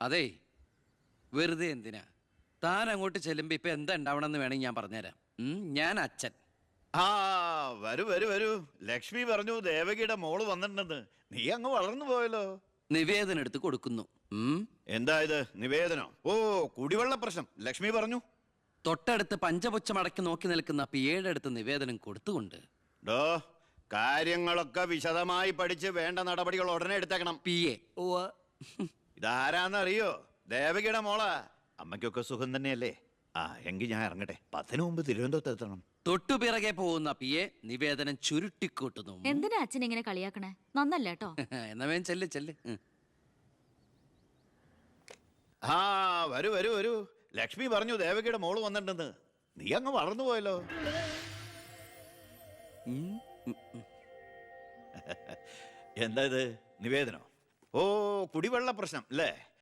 അതേ, വെറുതെ എന്തിനാ താൻ അങ്ങോട്ട് ചെല്ലുമ്പോ ഇപ്പൊ എന്താ ഉണ്ടാവണമെന്ന് വേണമെങ്കിൽ ഞാൻ പറഞ്ഞുതരാം. ഞാൻ അച്ഛൻ. ആ വരൂ വരൂ വരൂ. ലക്ഷ്മി പറഞ്ഞു ദേവകിയുടെ മോള് വന്നിട്ടുണ്ടെന്ന്. നീ അങ്ങ് വളർന്നു പോയല്ലോ. നിവേദനം എടുത്ത് കൊടുക്കുന്നു. എന്താ ഇത് നിവേദനോ? ഓ, കുടിവെള്ള പ്രശ്നം ലക്ഷ്മി പറഞ്ഞു. തൊട്ടടുത്ത് പഞ്ചപുച്ഛം അടക്കി നോക്കി നിൽക്കുന്ന പിയേടെ അടുത്ത് നിവേദനം കൊടുത്തുകൊണ്ട് ഡോ, കാര്യങ്ങളൊക്കെ വിശദമായി പഠിച്ച് വേണ്ട നടപടികൾ ഉടനെ എടുത്തേക്കണം. പിയെ ഇതാരാന്നറിയോ? ദേവകിയുടെ മോളാ. അമ്മയ്ക്കൊക്കെ സുഖം തന്നെയല്ലേ? ആ എങ്കിൽ ഞാൻ ഇറങ്ങട്ടെ. 10 മുമ്പ് തിരുവനന്തപുരത്ത് എത്തണം. തൊട്ടുപിറകെ പോകുന്ന പിയെ നിവേദനം ചുരുട്ടിക്കൂട്ടുന്നു. എന്തിനാ അച്ഛൻ ഇങ്ങനെ കളിയാക്കണേ? നന്നല്ല കേട്ടോ. എന്നാ വേഗം ചെല്ല് ചെല്ല്. ആ വരൂ വരൂ വരൂ. ലക്ഷ്മി പറഞ്ഞു ദേവകിയുടെ മോള് വന്നിട്ടുണ്ടെന്ന്. നീ അങ്ങ് വളർന്നു പോയല്ലോ. എന്താ ഇത് നിവേദനോ? ഓ, കുടിവെള്ള പ്രശ്നം അല്ലേ?